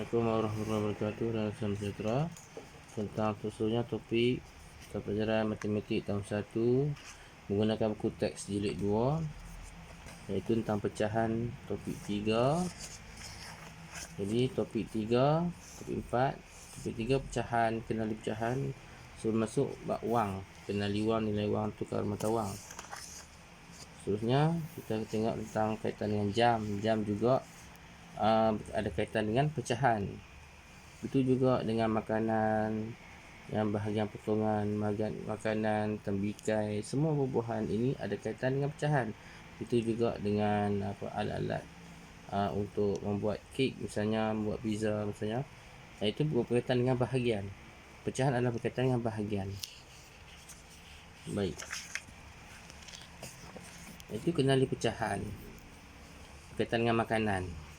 Assalamualaikum warahmatullahi wabarakatuh dan salam sejahtera. Tentang susunya topik pelajaran matematik tahun 1 menggunakan buku teks jilid 2, iaitu tentang pecahan topik 3. Jadi topik 3, topik 4, topik 3 pecahan, kenali pecahan. Sebelum masuk bab wang, kenali wang, nilai wang, tukar mata wang. Seterusnya kita tengok tentang kaitan dengan jam. Jam juga ada kaitan dengan pecahan. Itu juga dengan makanan, yang bahagian potongan makanan, tembikai, semua buah-buahan ini ada kaitan dengan pecahan. Itu juga dengan alat-alat untuk membuat kek, misalnya membuat pizza misalnya. Itu berkaitan dengan bahagian. Pecahan adalah berkaitan dengan bahagian. Baik. Itu kenali pecahan. Berkaitan dengan makanan.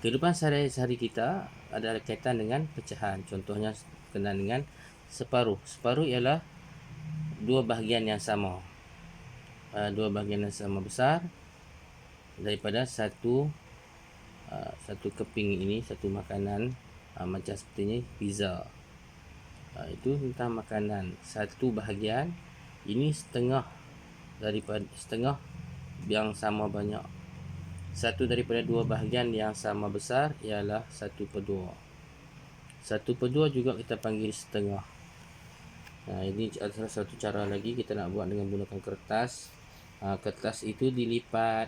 Kehidupan sehari-hari kita ada kaitan dengan pecahan. Contohnya kenal dengan separuh. Separuh ialah dua bahagian yang sama. Dua bahagian yang sama besar daripada satu keping ini, satu makanan macam seperti ini, pizza. Itu tentang makanan. Satu bahagian ini setengah daripada setengah yang sama banyak. Satu daripada dua bahagian yang sama besar ialah 1/2. 1/2 juga kita panggil setengah. Ini adalah satu cara lagi kita nak buat dengan menggunakan kertas. Kertas itu dilipat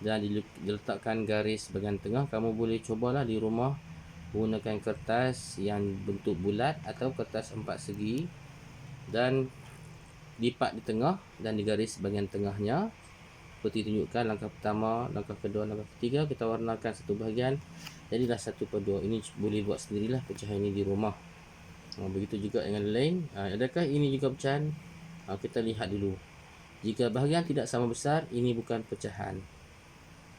dan diletakkan garis bahagian tengah. Kamu boleh cubalah di rumah menggunakan kertas yang bentuk bulat atau kertas 4 segi dan lipat di tengah dan digaris bahagian tengahnya. Seperti tunjukkan langkah pertama, langkah kedua, langkah ketiga, kita warnakan satu bahagian, jadilah 1/2. Ini boleh buat sendirilah pecahan ini di rumah. Begitu juga dengan lain. Adakah ini juga pecahan? Kita lihat dulu. Jika bahagian tidak sama besar, ini bukan pecahan.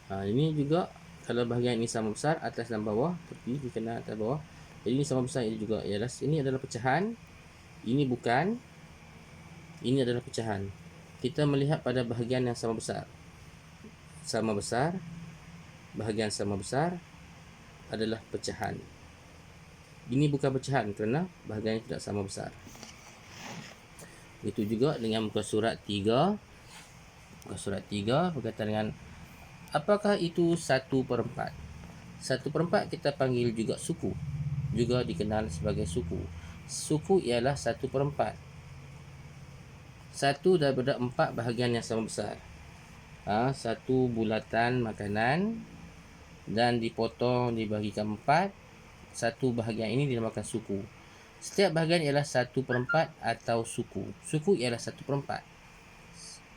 Ini juga kalau bahagian ini sama besar, atas dan bawah, tepi dikena atas bawah, jadi ini sama besar, ini juga ialah, ini adalah pecahan. Ini bukan. Ini adalah pecahan. Kita melihat pada bahagian yang sama besar. Sama besar, bahagian sama besar adalah pecahan. Ini bukan pecahan kerana bahagian tidak sama besar. Itu juga dengan muka surat 3. Muka surat 3 berkaitan dengan apakah itu 1/4. 1/4 kita panggil juga suku. Juga dikenal sebagai suku. Suku ialah 1/4. Satu daripada 4 bahagian yang sama besar. Satu bulatan makanan dan dipotong dibahagikan 4. Satu bahagian ini dinamakan suku. Setiap bahagian ialah 1/4 atau suku. Suku ialah 1/4.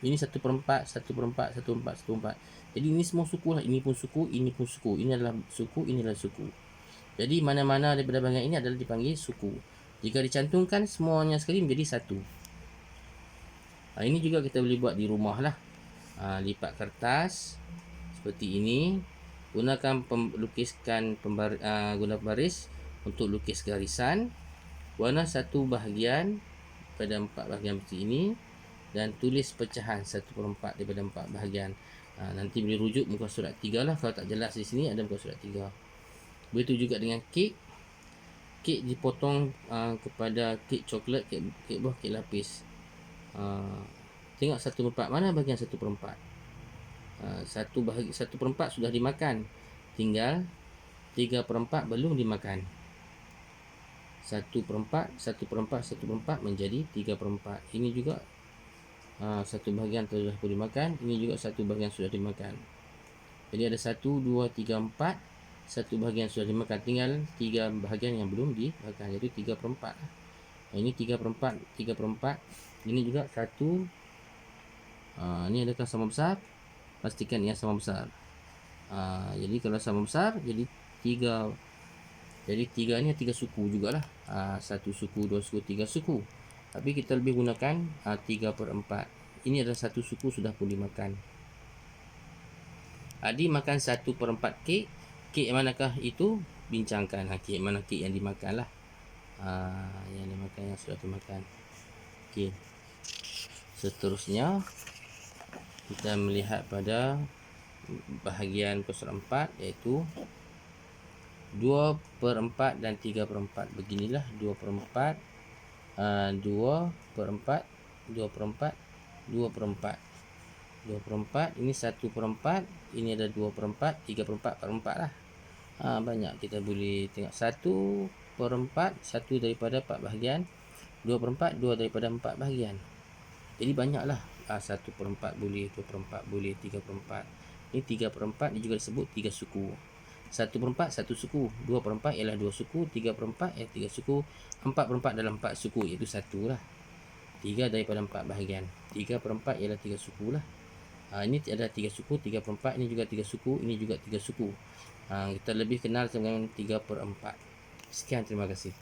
Ini 1/4, 1/4, 1/4, 1/4. Jadi ini semua suku lah. Ini pun suku, ini pun suku. Ini adalah suku, ini adalah suku. Jadi mana-mana daripada bahagian ini adalah dipanggil suku. Jika dicantumkan semuanya sekali menjadi satu. Ini juga kita boleh buat di rumah lah. Lipat kertas seperti ini. Gunakan guna baris untuk lukis garisan. Warna satu bahagian pada 4 bahagian seperti ini. Dan tulis pecahan 1/4 daripada 4 bahagian. Nanti boleh rujuk muka surat 3 lah. Kalau tak jelas di sini ada muka surat 3. Begitu juga dengan kek. Kek dipotong kepada kek coklat, kek buah, kek lapis. Tengok 1/4, mana bahagian 1/4? 1/4 sudah dimakan, tinggal 3/4 belum dimakan. 1/4, 1/4, 1/4 menjadi 3/4. Ini juga satu bahagian sudah dimakan. Ini juga satu bahagian sudah dimakan. Jadi ada 1, 2, 3, 4. Satu bahagian sudah dimakan, tinggal 3 bahagian yang belum dimakan, iaitu 3/4. Ini 3/4, 3/4. Ini juga 1. Ini adakah sama besar? Pastikan ia sama besar. Jadi kalau sama besar, jadi 3. Jadi 3 ni 3 suku jugalah. 1 suku, 2 suku, 3 suku. Tapi kita lebih gunakan 3/4. Ini adalah 1 suku sudah pun dimakan. Adik makan 1/4 kek. Kek manakah itu? Bincangkan. Kek mana kek yang dimakan lah. Yang dimakan, yang sudah dimakan. Okey. Seterusnya kita melihat pada bahagian muka surat 4, iaitu 2/4 dan 3/4. Beginilah 2/4, 2/4, 2/4, 2/4. 2/4, ini 1/4, ini ada 2/4, 3/4, 4/4 lah. Banyak kita boleh tengok 1/4, 1 daripada 4 bahagian, 2/4, 2 daripada 4 bahagian. Jadi banyaklah. 1/4 boleh, 2/4 boleh, 3/4. Ini 3/4, ini juga disebut 3 suku. 1/4 1 suku, 2/4 ialah 2 suku, 3/4 ialah 3 suku, 4/4 dalam 4 suku iaitu 1 lah. 3 daripada 4 bahagian. 3/4 ialah 3 suku lah. Ini ada 3 suku, 3/4, ini juga 3 suku, ini juga 3 suku. Kita lebih kenal dengan 3/4. Sekian, terima kasih.